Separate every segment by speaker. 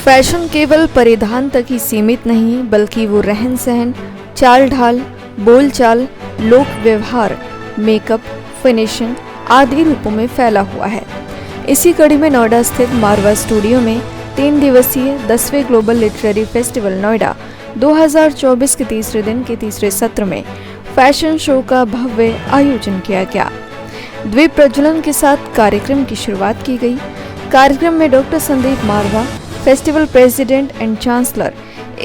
Speaker 1: Fashion केवल परिधान तक ही सीमित नहीं, बल्कि वो रहन सहन, चाल ढाल, बोलचाल, लोक व्यवहार, मेकअप, फिनिशिंग आदि रूपों में फैला हुआ है। इसी कड़ी में नोएडा स्थित मारवा स्टूडियो में 3 दिवसीय 10वें ग्लोबल लिटरेरी फेस्टिवल नोएडा 2024 के तीसरे दिन के तीसरे सत्र में फैशन शो का भव्य आयोजन किया गया। द्वीप प्रज्वलन के साथ कार्यक्रम की शुरुआत की गई। कार्यक्रम में doctor Sandeep Marwah, festival president and chancellor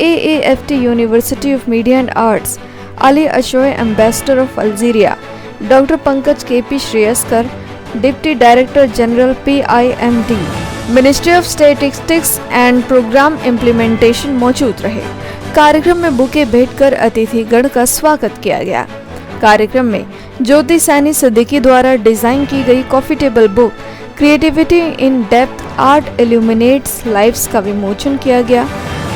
Speaker 1: AAFT university of media and arts, Ali Achoui ambassador of Algeria, doctor Pankaj KP Shreyaskar, deputy director general PIMD, ministry of statistics and programme implementation मौजूद रहे। कार्यक्रम में बुके भेंट कर अतिथिगण का स्वागत किया गया। कार्यक्रम में ज्योति सैनी सिद्दीकी द्वारा डिजाइन की गई coffee table book creativity in depth art illuminates lives का विमोचन किया गया।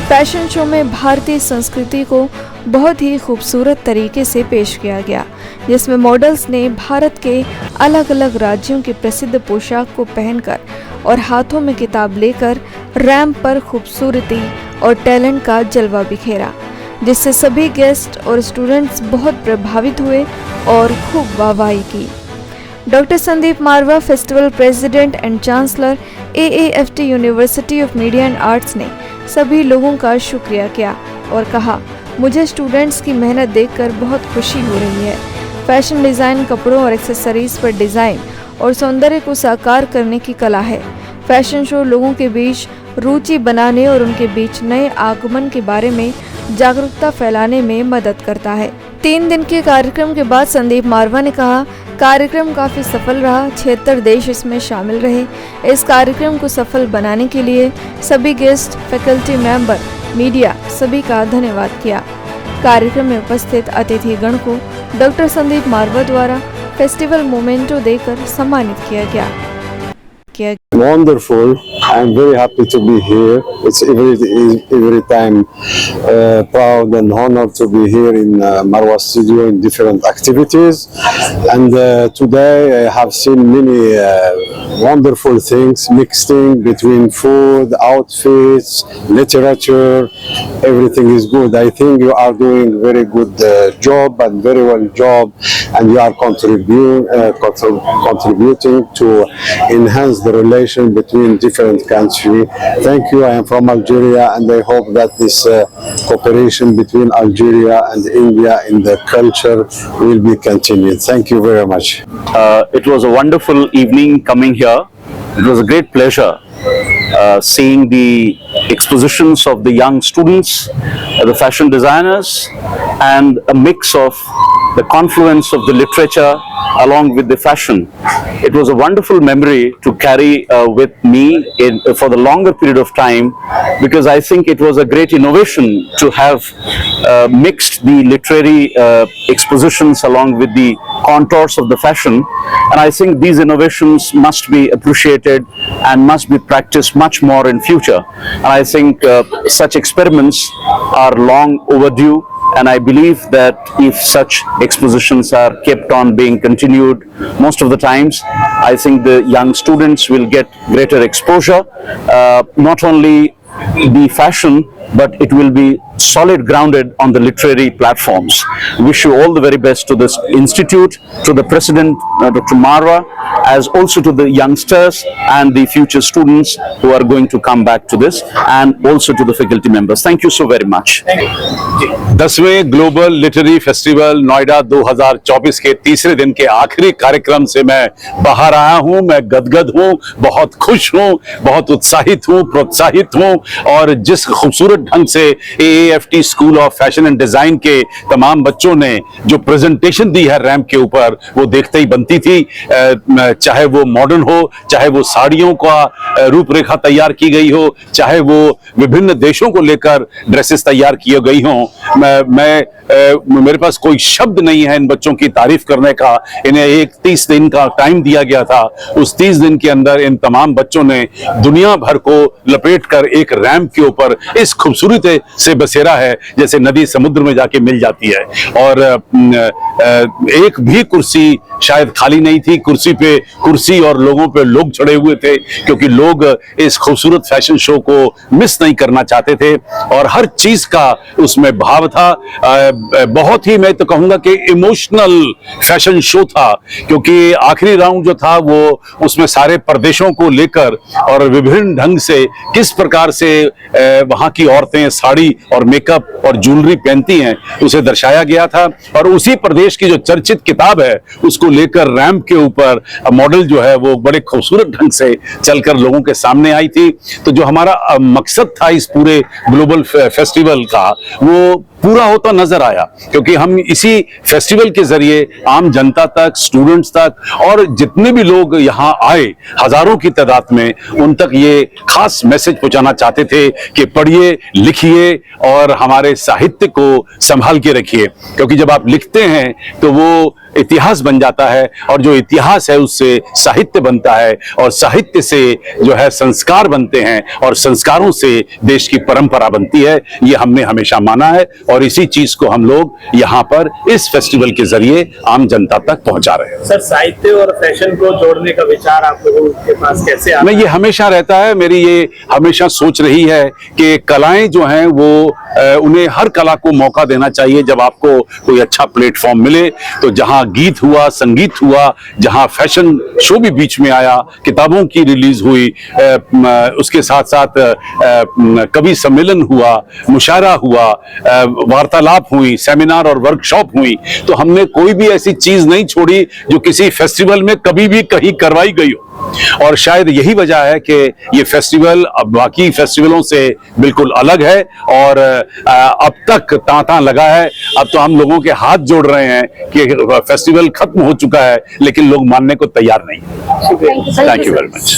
Speaker 1: फैशन शो में भारतीय संस्कृति को बहुत ही खूबसूरत तरीके से पेश किया गया, जिसमें मॉडल्स ने भारत के अलग अलग राज्यों की प्रसिद्ध पोशाक को पहनकर और हाथों में किताब लेकर रैंप पर खूबसूरती और टैलेंट का जलवा बिखेरा, जिससे सभी गेस्ट और स्टूडेंट्स बहुत प्रभावित हुए और खूब वाहवाही की। Doctor Sandeep Marwah, festival president and chancellor AAFT university of media and arts ने सभी लोगों का शुक्रिया किया और कहा, मुझे स्टूडेंट्स की मेहनत देखकर बहुत खुशी हो रही है। फैशन डिज़ाइन कपड़ों और एक्सेसरीज पर डिज़ाइन और सौंदर्य को साकार करने की कला है। फैशन शो लोगों के बीच रुचि बनाने और उनके बीच नए आगमन के बारे में जागरूकता फैलाने में मदद करता है। 3 दिन के कार्यक्रम के बाद संदीप मारवा ने कहा, कार्यक्रम काफ़ी सफल रहा, 76 देश इसमें शामिल रहे। इस कार्यक्रम को सफल बनाने के लिए सभी गेस्ट, फैकल्टी मेंबर, मीडिया सभी का धन्यवाद किया। कार्यक्रम में उपस्थित अतिथिगण को डॉक्टर संदीप मारवा द्वारा फेस्टिवल मोमेंटो देकर सम्मानित किया गया।
Speaker 2: Wonderful. I'm very happy to be here. It's every time proud and honored to be here in Marwa Studio in different activities. And today I have seen many wonderful things, mixing between food, outfits, literature. Everything is good. I think you are doing very good job and very well job, and you are contributing to enhance the relation between different countries. Thank you. I am from Algeria, and I hope that this cooperation between Algeria and India in the culture will be continued. Thank you very much.
Speaker 3: It was a wonderful evening coming here. It was a great pleasure seeing the expositions of the young students, the fashion designers, and a mix of the confluence of the literature along with the fashion. It was a wonderful memory to carry with me for the longer period of time, because I think it was a great innovation to have mixed the literary expositions along with the contours of the fashion, and I think these innovations must be appreciated and must be practiced much more in future. And I think such experiments are long overdue, and I believe that if such expositions are kept on being continued most of the times, I think the young students will get greater exposure, not only the fashion, but it will be solid grounded on the literary platforms. Wish you all the very best to this institute, to the president Dr. Marwa, as also to the youngsters and the future students who are going to come back to this, and also to the faculty members. Thank you so very much.
Speaker 4: 10वें global literary festival Noida 2024 के तीसरे दिन के आखिरी कार्यक्रम से मैं बाहर आया हूं। मैं गदगद हूं, बहुत खुश हूं, बहुत उत्साहित हूं, प्रोत्साहित हूं, और जिस खूबसूरत ढंग से AAFT school of fashion and design के तमाम बच्चों ने जो प्रेजेंटेशन दी है रैंप के ऊपर, वो देखते ही बनती थी। चाहे वो मॉडर्न हो, चाहे वो साड़ियों का रूपरेखा तैयार की गई हो, चाहे वो विभिन्न देशों को लेकर ड्रेसेस तैयार की गई हों, मेरे पास कोई शब्द नहीं है इन बच्चों की तारीफ करने का। इन्हें 30 दिन का टाइम दिया गया था। उस 30 दिन के अंदर इन तमाम बच्चों ने दुनिया भर को लपेटकर एक रैंप के ऊपर इस खूबसूरती से बसेरा बसेरा है, जैसे नदी समुद्र में जाके मिल जाती है। और एक भी कुर्सी शायद खाली नहीं थी, कुर्सी और लोगों पे लोग चढ़े हुए थे, क्योंकि लोग इस खूबसूरत फैशन शो को मिस नहीं करना चाहते थे और हर चीज का उसमें भाव था। बहुत ही, मैं तो कहूंगा कि इमोशनल फैशन शो था, क्योंकि आखिरी राउंड जो था वो उसमें सारे प्रदेशों को लेकर और विभिन्न ढंग से किस प्रकार से वहां की औरतें साड़ी और मेकअप और ज्वेलरी पहनती हैं उसे दर्शाया गया था। और उसी प्रदेश की जो चर्चित किताब है उसको लेकर रैंप के ऊपर मॉडल जो है वो बड़े खूबसूरत ढंग से चलकर लोगों के सामने आई थी। तो जो हमारा मकसद था इस पूरे ग्लोबल फेस्टिवल का वो पूरा होता नजर आया, क्योंकि हम इसी फेस्टिवल के जरिए आम जनता तक, स्टूडेंट्स तक और जितने भी लोग यहाँ आए हजारों की तादाद में, उन तक ये खास मैसेज पहुंचाना चाहते थे कि पढ़िए, लिखिए और हमारे साहित्य को संभाल के रखिए, क्योंकि जब आप लिखते हैं तो वो इतिहास बन जाता है और जो इतिहास है उससे साहित्य बनता है और साहित्य से जो है संस्कार बनते हैं और संस्कारों से देश की परंपरा बनती है। ये हमने हमेशा माना है और इसी चीज को हम लोग यहाँ पर इस फेस्टिवल के जरिए आम जनता तक पहुंचा रहे हैं।
Speaker 5: सर, साहित्य और फैशन को जोड़ने का विचार आप लोगों के पास कैसे आता है?
Speaker 4: ये हमेशा रहता है, मेरी ये हमेशा सोच रही है कि कलाएं जो हैं वो उन्हें हर कला को मौका देना चाहिए। जब आपको कोई अच्छा प्लेटफॉर्म मिले तो जहां गीत हुआ, संगीत हुआ, जहां फैशन शो भी बीच में आया, किताबों की रिलीज हुई, उसके साथ साथ कवि सम्मेलन हुआ, मुशायरा हुआ, वार्तालाप हुई, सेमिनार और वर्कशॉप हुई, तो हमने कोई भी ऐसी चीज नहीं छोड़ी जो किसी फेस्टिवल में कभी भी कहीं करवाई गई हो। और शायद यही वजह है कि ये फेस्टिवल अब बाकी फेस्टिवलों से बिल्कुल अलग है और अब तक तांता लगा है। अब तो हम लोगों के हाथ जोड़ रहे हैं कि फेस्टिवल खत्म हो चुका है, लेकिन लोग मानने को तैयार नहीं। Thank you very much.